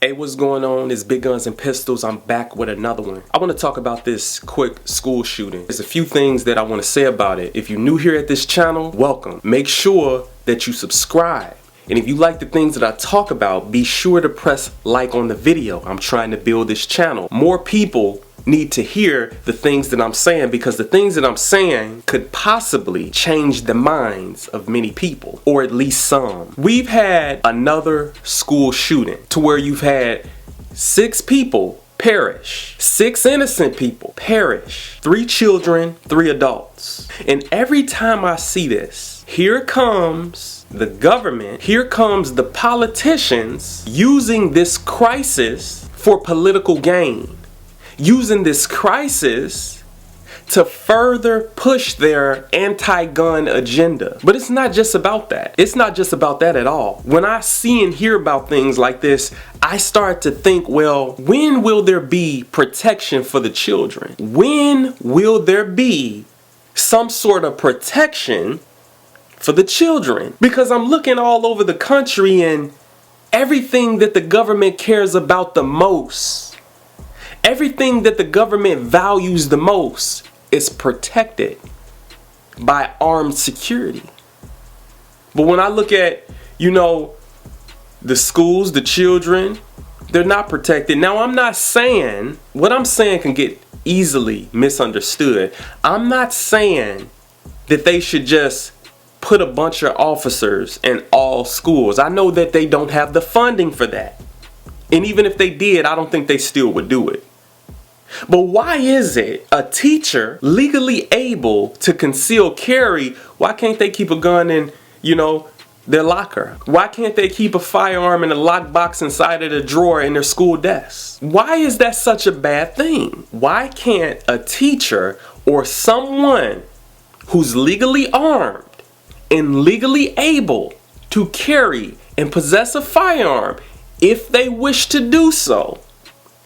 Hey, what's going on? It's Big Guns and Pistols. I'm back with another one. I want to talk about this quick school shooting. There's a few things that I want to say about it. If you're new here at this channel, welcome. Make sure that you subscribe. And if you like the things that I talk about, be sure to press like on the video. I'm trying to build this channel. More people need to hear the things that I'm saying, because the things that I'm saying could possibly change the minds of many people, or at least some. We've had another school shooting to where you've had 6 people perish, 6 innocent people perish, 3 children, 3 adults. And every time I see this, here comes the government, here comes the politicians using this crisis for political gain. Using this crisis to further push their anti-gun agenda. But it's not just about that. It's not just about that at all. When I see and hear about things like this, I start to think, well, when will there be protection for the children? When will there be some sort of protection for the children? Because I'm looking all over the country and everything that the government cares about the most, everything that the government values the most is protected by armed security. But when I look at, the schools, the children, they're not protected. Now, I'm not saying, what I'm saying can get easily misunderstood. I'm not saying that they should just put a bunch of officers in all schools. I know that they don't have the funding for that. And even if they did, I don't think they still would do it. But why is it a teacher legally able to conceal carry? Why can't they keep a gun in, their locker? Why can't they keep a firearm in a lockbox inside of the drawer in their school desk? Why is that such a bad thing? Why can't a teacher or someone who's legally armed and legally able to carry and possess a firearm, if they wish to do so,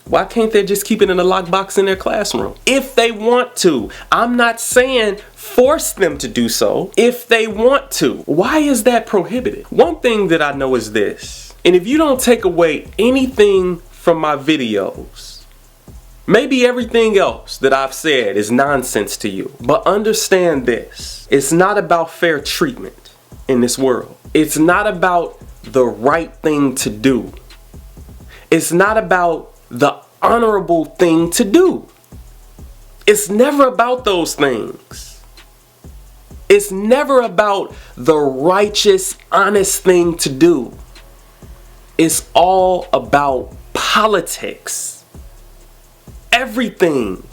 why can't they just keep it in a lockbox in their classroom? If they want to. I'm not saying force them to do so. If they want to. Why is that prohibited? One thing that I know is this, and if you don't take away anything from my videos, maybe everything else that I've said is nonsense to you, but understand this. It's not about fair treatment in this world. It's not about the right thing to do. It's not about the honorable thing to do. It's never about those things. It's never about the righteous, honest thing to do. It's all about politics. Everything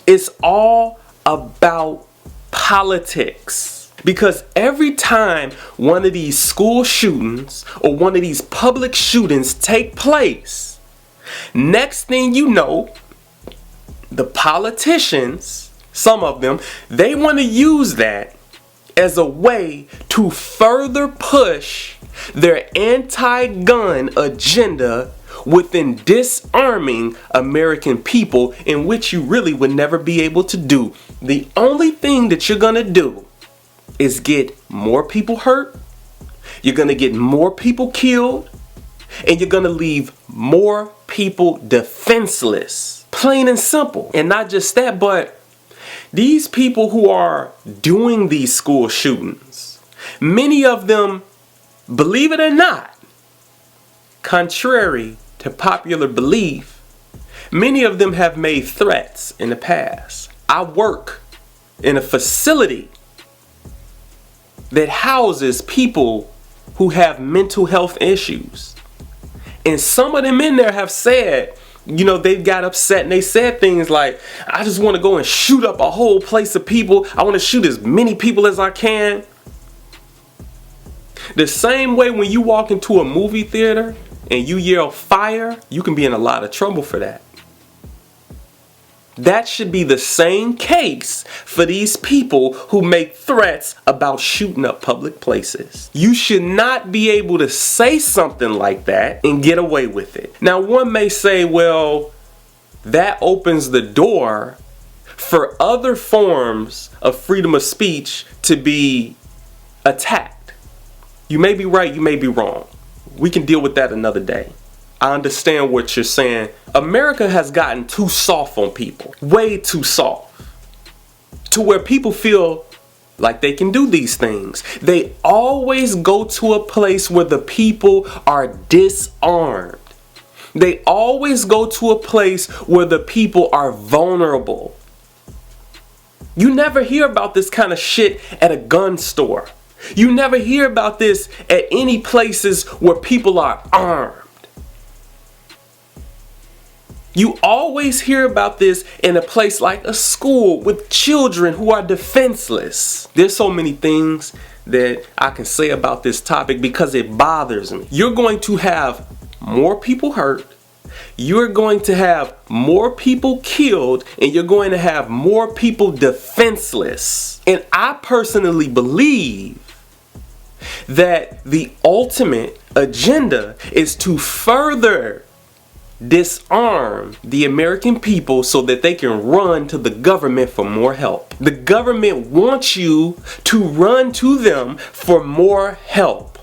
is all about politics. Because every time one of these school shootings or one of these public shootings take place, next thing you know, the politicians, some of them, they want to use that as a way to further push their anti-gun agenda within disarming American people, in which you really would never be able to do. The only thing that you're going to do is get more people hurt, you're going to get more people killed, and you're going to leave more people defenseless. Plain and simple. And not just that, but these people who are doing these school shootings, many of them, believe it or not, contrary to popular belief, many of them have made threats in the past. I work in a facility that houses people who have mental health issues. And some of them in there have said, they've got upset and they said things like, I just want to go and shoot up a whole place of people. I want to shoot as many people as I can. The same way when you walk into a movie theater and you yell fire, you can be in a lot of trouble for that. That should be the same case for these people who make threats about shooting up public places. You should not be able to say something like that and get away with it. Now, one may say, well, that opens the door for other forms of freedom of speech to be attacked. You may be right, you may be wrong. We can deal with that another day. I understand what you're saying. America has gotten too soft on people. Way too soft. To where people feel like they can do these things. They always go to a place where the people are disarmed. They always go to a place where the people are vulnerable. You never hear about this kind of shit at a gun store. You never hear about this at any places where people are armed. You always hear about this in a place like a school with children who are defenseless. There's so many things that I can say about this topic because it bothers me. You're going to have more people hurt. You're going to have more people killed, and you're going to have more people defenseless. And I personally believe that the ultimate agenda is to further disarm the American people so that they can run to the government for more help. The government wants you to run to them for more help.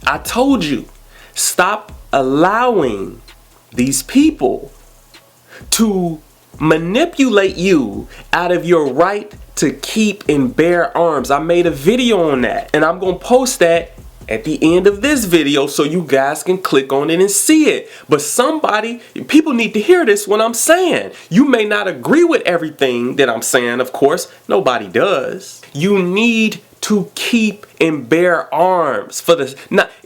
I told you, stop allowing these people to manipulate you out of your right to keep and bear arms. I made a video on that, and I'm gonna post that at the end of this video so you guys can click on it and see it. But people need to hear this what I'm saying. You may not agree with everything that I'm saying, of course, nobody does. You need to keep and bear arms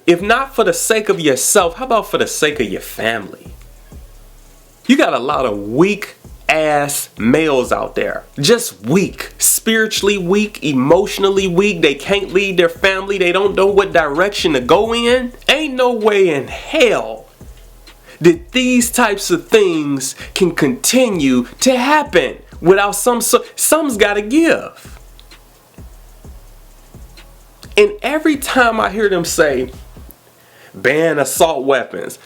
if not for the sake of yourself, how about for the sake of your family? You got a lot of weak ass males out there. Just weak. Spiritually weak, emotionally weak. They can't lead their family. They don't know what direction to go in. Ain't no way in hell that these types of things can continue to happen without something's gotta give. And every time I hear them say, ban assault weapons.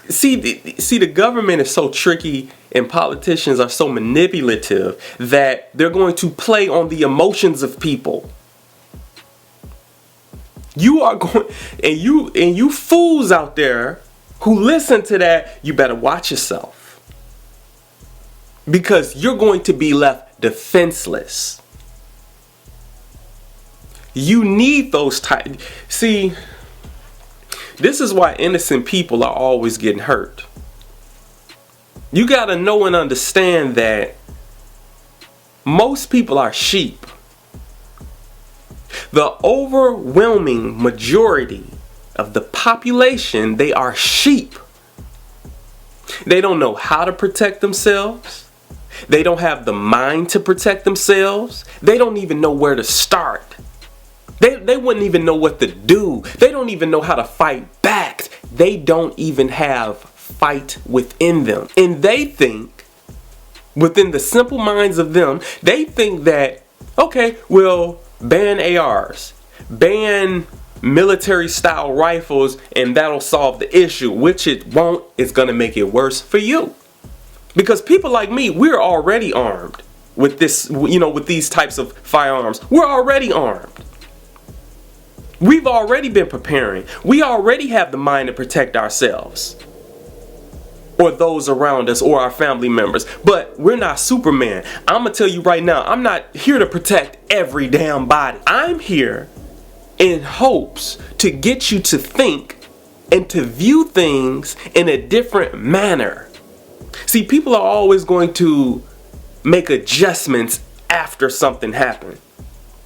See, the government is so tricky and politicians are so manipulative that they're going to play on the emotions of people. You are going, and you fools out there who listen to that, you better watch yourself. Because you're going to be left defenseless. You need those types. See, this is why innocent people are always getting hurt. You gotta know and understand that most people are sheep. The overwhelming majority of the population, they are sheep. They don't know how to protect themselves. They don't have the mind to protect themselves. They don't even know where to start. They wouldn't even know what to do. They don't even know how to fight back. They don't even have fight within them. And they think, within the simple minds of them, they think that, okay, well, ban ARs, ban military style rifles, and that'll solve the issue, which it won't. It's gonna make it worse for you. Because people like me, we're already armed with this, with these types of firearms. We're already armed. We've already been preparing. We already have the mind to protect ourselves or those around us or our family members. But we're not Superman. I'm going to tell you right now, I'm not here to protect every damn body. I'm here in hopes to get you to think and to view things in a different manner. See, people are always going to make adjustments after something happened.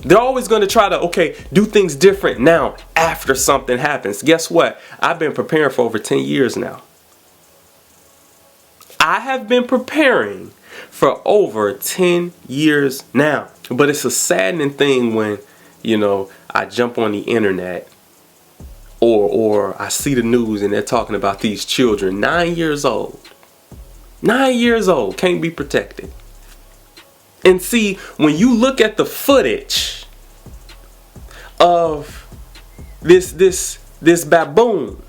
They're always going to try to, do things different now after something happens. Guess what? I've been preparing for over 10 years now. I have been preparing for over 10 years now. But it's a saddening thing when, I jump on the internet or I see the news and they're talking about these children, 9 years old. 9 years old, can't be protected. And see, when you look at the footage of this baboon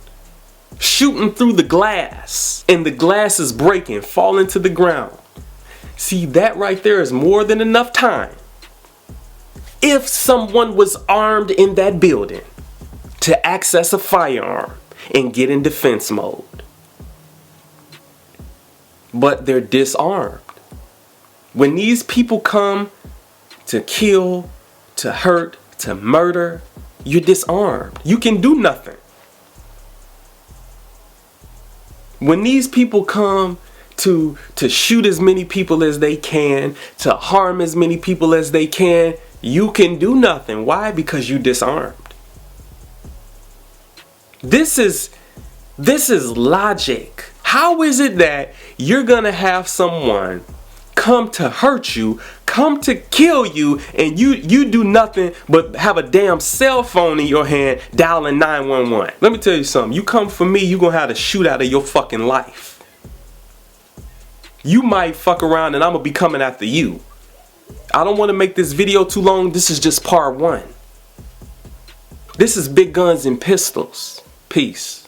shooting through the glass and the glass is breaking, falling to the ground. See, that right there is more than enough time. If someone was armed in that building to access a firearm and get in defense mode. But they're disarmed. When these people come to kill, to hurt, to murder, you're disarmed. You can do nothing. When these people come to shoot as many people as they can, to harm as many people as they can, you can do nothing. Why? Because you disarmed. This is logic. How is it that you're gonna have someone come to hurt you, come to kill you, and you do nothing but have a damn cell phone in your hand dialing 911? Let me tell you something. You come for me, you gonna have to shoot out of your fucking life. You might fuck around and I'm gonna be coming after you. I don't want to make this video too long. This is just part 1. This is Big Guns and Pistols. Peace.